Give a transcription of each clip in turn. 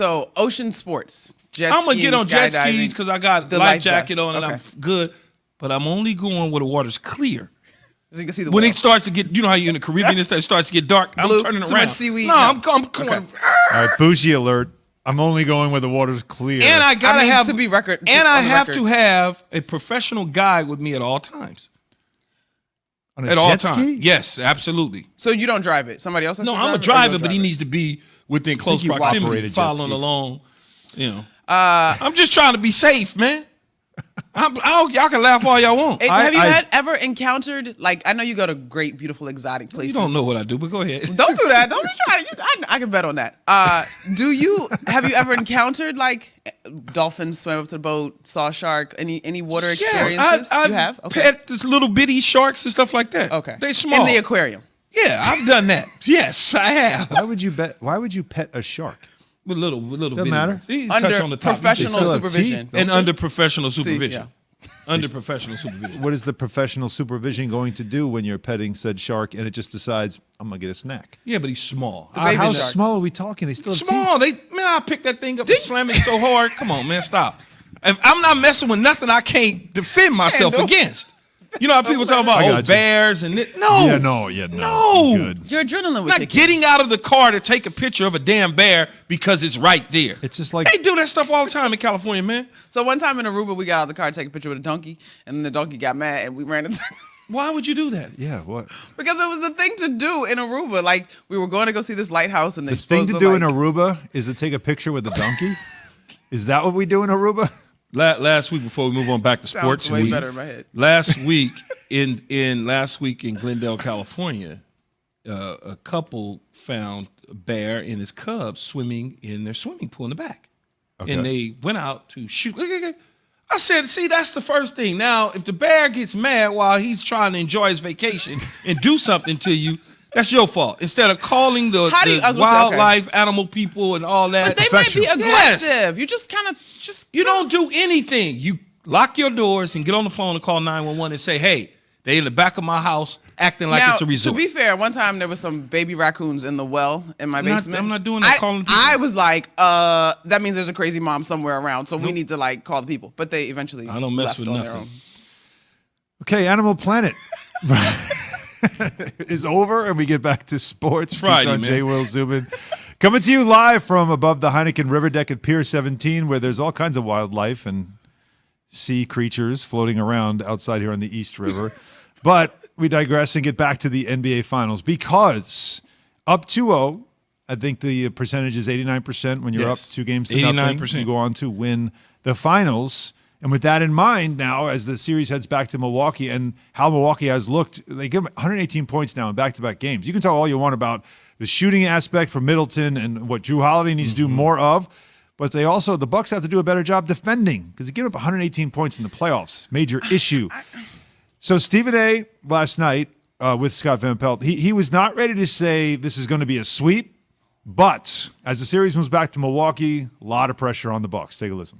so ocean sports. I'm going to get on jet skis because I got the life jacket on and I'm good. But I'm only going where the water's clear. So you can see the when it starts to get, you know how you're in the Caribbean, it starts to get dark. Blue, I'm turning too around. Much seaweed. No, I'm going. All right, bougie alert. I'm only going where the water's clear. And I gotta have to be record. And I have to have a professional guide with me at all times. On a jet ski? Yes, absolutely. So you don't drive it. Somebody else has to drive it? No, I'm a driver, but he needs to be within close proximity, following along. You know, I'm just trying to be safe, man. Y'all can laugh all y'all want. Have you ever encountered, like, I know you go to great, beautiful, exotic places. You don't know what I do, but go ahead. Don't do that. Don't be trying to. I can bet on that. Have you ever encountered, like, dolphins, swam up to the boat, saw a shark, any water experiences? I've you have? Okay. Pet this little bitty sharks and stuff like that. Okay. They small. In the aquarium. Yeah, I've done that. Yes, I have. Why would you pet a shark? With little doesn't matter. See, under touch on the top. professional supervision. Under professional supervision. See, Under professional supervision. What is the professional supervision going to do when you're petting said shark and it just decides, I'm going to get a snack? Yeah, but he's small. baby How sharks. small are we talking? They still have Small. teeth. I pick that thing up and slam it so hard. Come on, man, stop. If I'm not messing with nothing I can't defend myself against. You know how people talk about bears and no. Good. Your adrenaline would Not kick getting out of the car to take a picture of a damn bear because it's right there. It's just like they do that stuff all the time in California, man. So one time in Aruba, we got out of the car to take a picture with a donkey, and then the donkey got mad, and we ran into. Why would you do that? Yeah, what? Because it was the thing to do in Aruba. Like, we were going to go see this lighthouse, and the thing to do in Aruba is to take a picture with a donkey. Is that what we do in Aruba? Last week, before we move on back to sports, way better in my head. Last week in Glendale, California, a couple found a bear and his cubs swimming in their swimming pool in the back, and they went out to shoot. I said, see, that's the first thing. Now, if the bear gets mad while he's trying to enjoy his vacation and do something to you, that's your fault. Instead of calling the wildlife, animal people, and all that. But they might be aggressive. Yes. You just kind of You don't do anything. You lock your doors and get on the phone and call 911 and say, hey, they in the back of my house acting like it's a resort. To be fair, one time there was some baby raccoons in the well in my basement. I'm not doing that. Calling people. I was like, that means there's a crazy mom somewhere around, so we need to like call the people. But they eventually I don't mess with on nothing. their own. Okay, Animal Planet is over, and we get back to sports. Friday, man. J. Will Zubin. Coming to you live from above the Heineken River deck at Pier 17, where there's all kinds of wildlife and sea creatures floating around outside here on the East River. But we digress and get back to the NBA Finals because up 2-0, I think the percentage is 89% when you're up 2 games to 89%. nothing. You go on to win the Finals. And with that in mind now, as the series heads back to Milwaukee and how Milwaukee has looked, they give them 118 points now in back-to-back games. You can talk all you want about the shooting aspect for Middleton and what Jrue Holiday needs to do more of. But the Bucks have to do a better job defending because they give up 118 points in the playoffs. Major issue. So Stephen A. last night with Scott Van Pelt, he was not ready to say this is going to be a sweep. But as the series moves back to Milwaukee, a lot of pressure on the Bucks. Take a listen.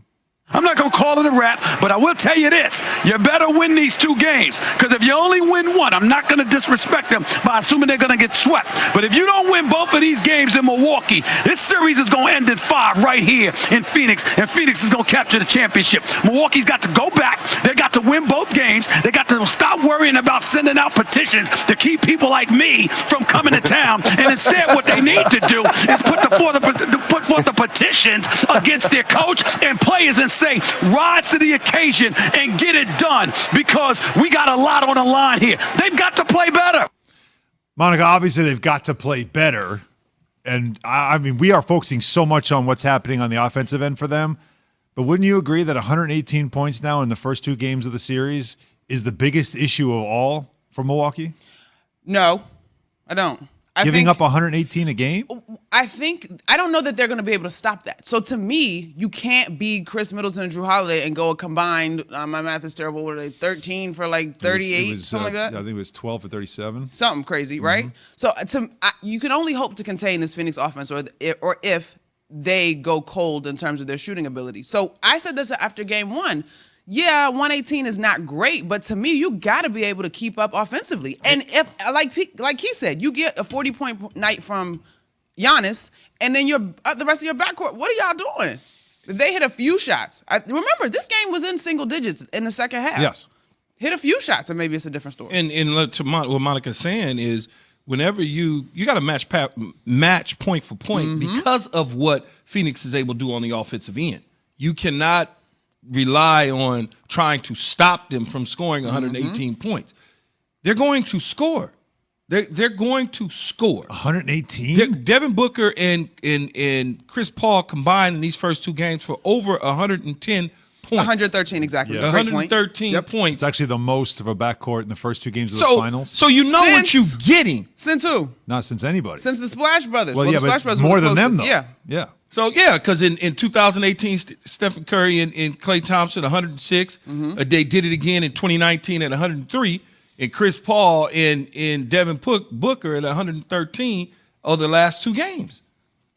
I'm not going to call it a wrap, but I will tell you this. You better win these 2 games, because if you only win one, I'm not going to disrespect them by assuming they're going to get swept. But if you don't win both of these games in Milwaukee, this series is going to end in 5 right here in Phoenix, and Phoenix is going to capture the championship. Milwaukee's got to go back. They got to win both games. They got to stop worrying about sending out petitions to keep people like me from coming to town. And instead, what they need to do is put forth the petitions against their coach and players and say, rise to the occasion and get it done, because we got a lot on the line here. They've got to play better. Monica, obviously they've got to play better. And I mean, we are focusing so much on what's happening on the offensive end for them. But wouldn't you agree that 118 points now in the first 2 games of the series is the biggest issue of all for Milwaukee? No, I don't. Giving up 118 a game? I don't know that they're going to be able to stop that. So to me, you can't be Chris Middleton and Jrue Holiday and go a combined, my math is terrible, what are they, 13 for like 38, something like that? I think it was 12 for 37. Something crazy, right? So you can only hope to contain this Phoenix offense or if they go cold in terms of their shooting ability. So I said this after game 1. Yeah, 118 is not great, but to me, you got to be able to keep up offensively. And if, like he said, you get a 40-point night from Giannis, and then the rest of your backcourt. What are y'all doing? If they hit a few shots, remember this game was in single digits in the second half. Yes, hit a few shots, and maybe it's a different story. And to what Monica's saying is, whenever you got to match point for point because of what Phoenix is able to do on the offensive end. You cannot rely on trying to stop them from scoring 118 points. They're going to score. They're going to score. 118? Devin Booker and Chris Paul combined in these first two games for over 110 points. 113 exactly. Yeah. 113 points. It's actually the most of a backcourt in the first two games of the finals. So you know what you're getting. Since who? Not since anybody. Since the Splash Brothers. Well, the yeah, Splash but Brothers more were the than them, though. closest. Yeah. So, yeah, because in 2018, Stephen Curry and Klay Thompson, 106. They did it again in 2019 at 103. And Chris Paul and Devin Booker at 113 of the last two games.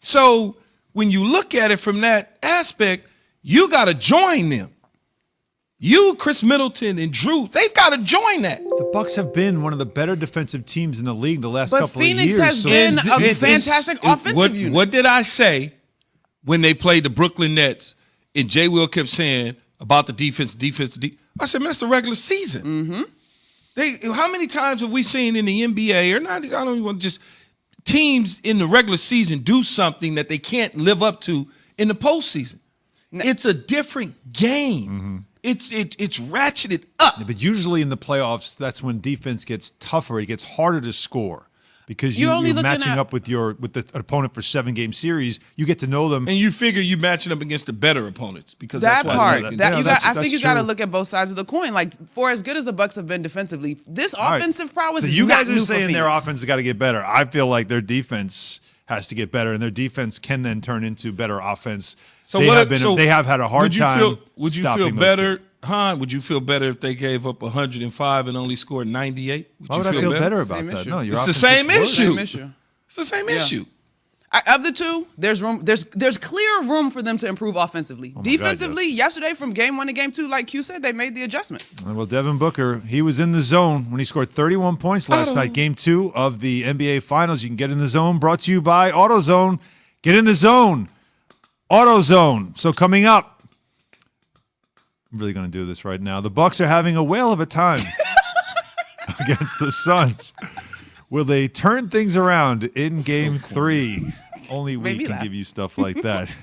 So when you look at it from that aspect, you got to join them. You, Chris Middleton, and Drew, they've got to join that. The Bucks have been one of the better defensive teams in the league the last couple Phoenix of years. has been a fantastic offensive unit. What did I say when they played the Brooklyn Nets and Jay Will kept saying about the defense? I said, man, it's the regular season. How many times have we seen in the NBA, or not, I don't even want to just teams in the regular season do something that they can't live up to in the postseason? It's a different game. It's ratcheted up. Yeah, but usually in the playoffs, that's when defense gets tougher. It gets harder to score because you're matching up with the opponent for 7-game series. You get to know them, and you figure you're matching up against the better opponents because that that's part. why I think you got to look at both sides of the coin. Like, for as good as the Bucks have been defensively, this offensive prowess. So is you not guys are new for saying their Phoenix. offense has got to get better. I feel like their defense has to get better, and their defense can then turn into better offense. So they have had a hard time. Would you feel better, Han? Would you feel better if they gave up 105 and only scored 98? Why would I feel better about that? No, it's the same issue. It's the same Yeah. issue. Of the two, there's room. There's clear room for them to improve offensively. Defensively, yesterday from game 1 to game 2, like Q said, they made the adjustments. Well, Devin Booker, he was in the zone when he scored 31 points last night, game 2 of the NBA Finals. You can get in the zone. Brought to you by AutoZone. Get in the zone. AutoZone. So coming up, I'm really going to do this right now. The Bucks are having a whale of a time against the Suns. Will they turn things around in game 3? Only we can give you stuff like that.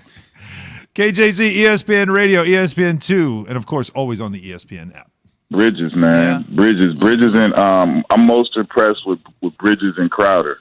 KJZ, ESPN Radio, ESPN2, and of course, always on the ESPN app. Bridges, man. Yeah. Bridges, and I'm most impressed with Bridges and Crowder.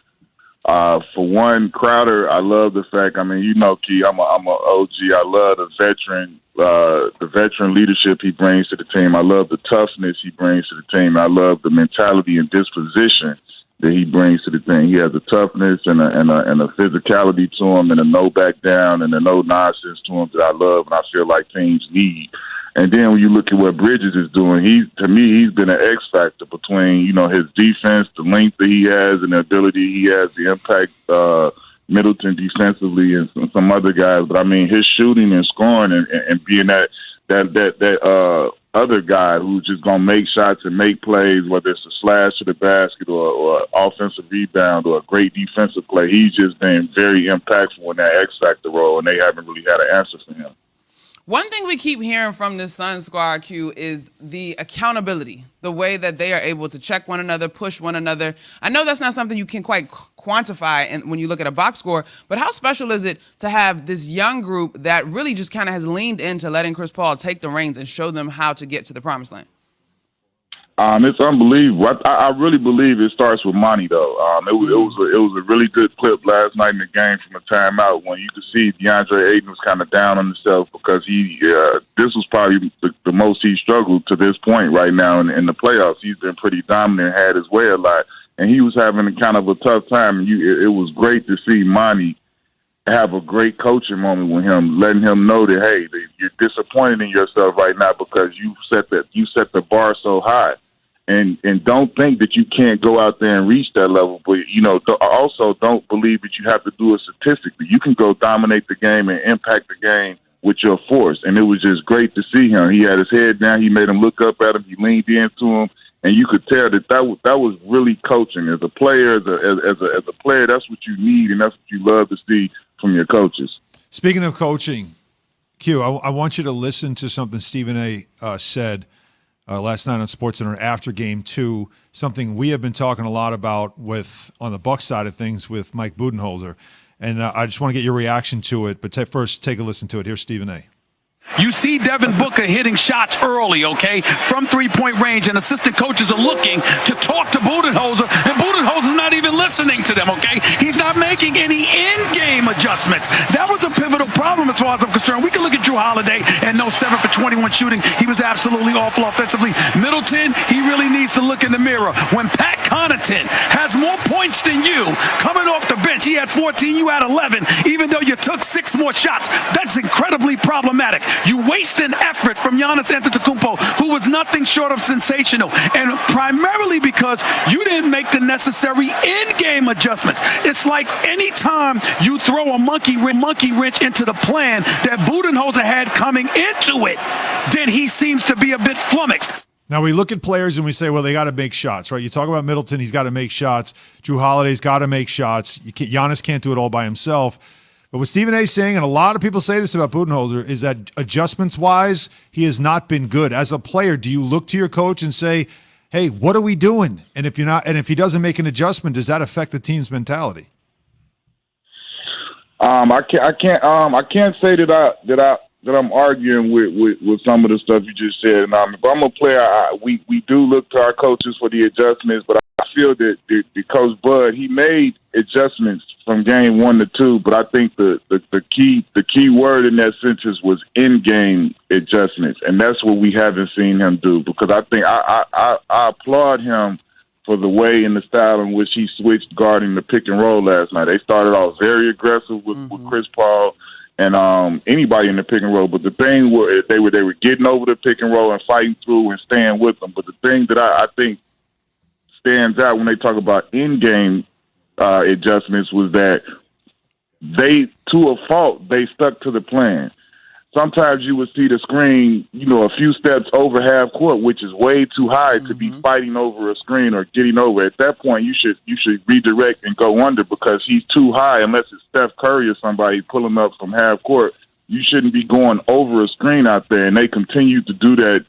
For one, Crowder, I love the fact. I mean, you know, Key, I'm a OG. I love the veteran leadership he brings to the team. I love the toughness he brings to the team. I love the mentality and disposition that he brings to the team. He has a toughness and a physicality to him, and a no back down and a no nonsense to him that I love, and I feel like teams need. And then when you look at what Bridges is doing, he's been an X factor between, you know, his defense, the length that he has, and the ability he has to impact Middleton defensively and some other guys. But I mean, his shooting and scoring and being that other guy who's just gonna make shots and make plays, whether it's a slash to the basket or offensive rebound or a great defensive play, he's just been very impactful in that X factor role, and they haven't really had an answer for him. One thing we keep hearing from this Sun squad, Q, is the accountability, the way that they are able to check one another, push one another. I know that's not something you can quite quantify when you look at a box score, but how special is it to have this young group that really just kind of has leaned into letting Chris Paul take the reins and show them how to get to the promised land? It's unbelievable. I really believe it starts with Monty, though. It was a really good clip last night in the game from a timeout when you could see DeAndre Ayton was kind of down on himself because this was probably the most he struggled to this point right now in the playoffs. He's been pretty dominant, had his way a lot, and he was having kind of a tough time. It was great to see Monty have a great coaching moment with him, letting him know that, hey, you're disappointed in yourself right now because you set the bar so high. And don't think that you can't go out there and reach that level. But, you know, also don't believe that you have to do it statistically. You can go dominate the game and impact the game with your force. And it was just great to see him. He had his head down. He made him look up at him. He leaned into him. And you could tell that was really coaching. As a player, as a player, that's what you need, and that's what you love to see from your coaches. Speaking of coaching, Q, I want you to listen to something Stephen A. Said last night on SportsCenter after Game 2, something we have been talking a lot about on the Bucs side of things with Mike Budenholzer. And I just want to get your reaction to it. But first, take a listen to it. Here's Stephen A. You see Devin Booker hitting shots early, okay, from three-point range, and assistant coaches are looking to talk to Budenholzer, and Budenholzer's not even listening to them, okay? He's not making any in-game adjustments. That was a pivotal problem as far as I'm concerned. We can look at Drew Holiday and no 7 for 21 shooting. He was absolutely awful offensively. Middleton, he really needs to look in the mirror. When Pat Connaughton has more points than you coming off the bench, he had 14, you had 11, even though you took 6 more shots. That's incredibly problematic. You waste an effort from Giannis Antetokounmpo, who was nothing short of sensational, and primarily because you didn't make the necessary in-game adjustments. It's like any time you throw a monkey wrench into the plan that Budenholzer had coming into it, then he seems to be a bit flummoxed. Now, we look at players and we say, well, they got to make shots, right? You talk about Middleton, he's got to make shots. Drew Holiday's got to make shots. Giannis can't do it all by himself. But what Stephen A. is saying, and a lot of people say this about Budenholzer, is that adjustments-wise, he has not been good. As a player, do you look to your coach and say, hey, what are we doing? And if he doesn't make an adjustment, does that affect the team's mentality? I can't say that I'm arguing with some of the stuff you just said. And if I'm a player, we do look to our coaches for the adjustments, but I feel that the Coach Bud, he made adjustments from game 1 to 2, but I think the key word in that sentence was in-game adjustments, and that's what we haven't seen him do. Because I think I applaud him for the way and the style in which he switched guarding the pick and roll last night. They started off very aggressive with Chris Paul and anybody in the pick and roll, but the thing was they were getting over the pick and roll and fighting through and staying with them. But the thing that I think stands out when they talk about in-game adjustments was that they, to a fault, they stuck to the plan. Sometimes you would see the screen, a few steps over half court, which is way too high to be fighting over a screen or getting over. At that point, you should redirect and go under because he's too high. Unless it's Steph Curry or somebody pulling up from half court, you shouldn't be going over a screen out there. And they continue to do that,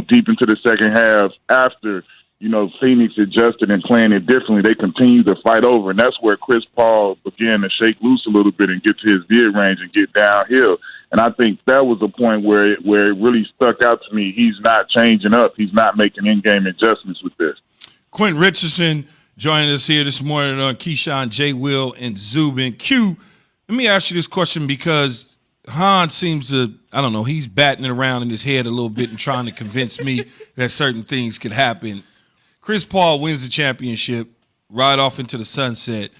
deep into the second half after Phoenix adjusted and playing it differently. They continue to fight over, and that's where Chris Paul began to shake loose a little bit and get to his mid-range and get downhill. And I think that was a point where it really stuck out to me. He's not changing up. He's not making in-game adjustments with this. Quentin Richardson joining us here this morning on Keyshawn, J. Will, and Zubin. Q, let me ask you this question because Han seems to, he's batting it around in his head a little bit and trying to convince me that certain things could happen. Chris Paul wins the championship, ride off into the sunset.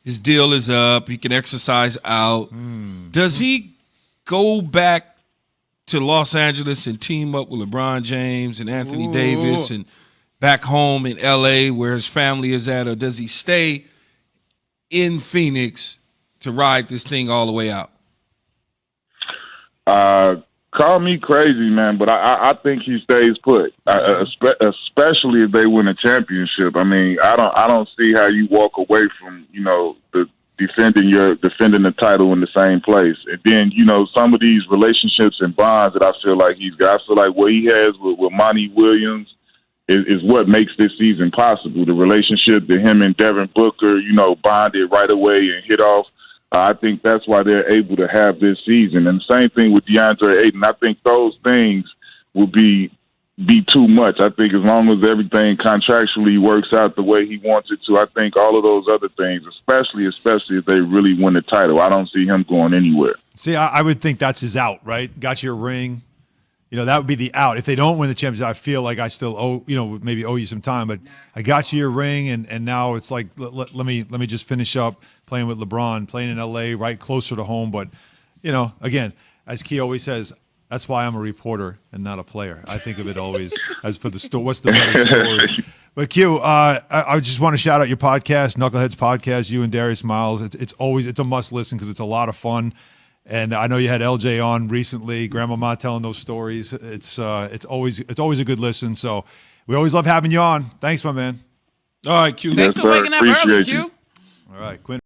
His deal is up. He can exercise out. Does he go back to Los Angeles and team up with LeBron James and Anthony Davis and back home in L.A. where his family is at, or does he stay in Phoenix to ride this thing all the way out? Call me crazy, man, but I think he stays put, especially if they win a championship. I mean, I don't see how you walk away from the defending the title in the same place, and then some of these relationships and bonds that I feel like he's got. I feel like what he has with Monty Williams is what makes this season possible. The relationship that him and Devin Booker, bonded right away and hit off. I think that's why they're able to have this season. And the same thing with DeAndre Ayton. I think those things will be too much. I think as long as everything contractually works out the way he wants it to, I think all of those other things, especially if they really win the title, I don't see him going anywhere. See, I would think that's his out, right? Got your ring. That would be the out. If they don't win the championship, I feel like I still owe you some time. But I got you your ring, and now it's like let me just finish up playing with LeBron, playing in L.A., right closer to home. But again, as Key always says, that's why I'm a reporter and not a player. I think of it always as for the story. What's the better story? But Q, I just want to shout out your podcast, Knuckleheads Podcast. You and Darius Miles. It's a must listen because it's a lot of fun. And I know you had LJ on recently, Grandmama telling those stories. It's always a good listen. So we always love having you on. Thanks, my man. All right, Q. Thanks for waking up early, Q. All right, Quinn.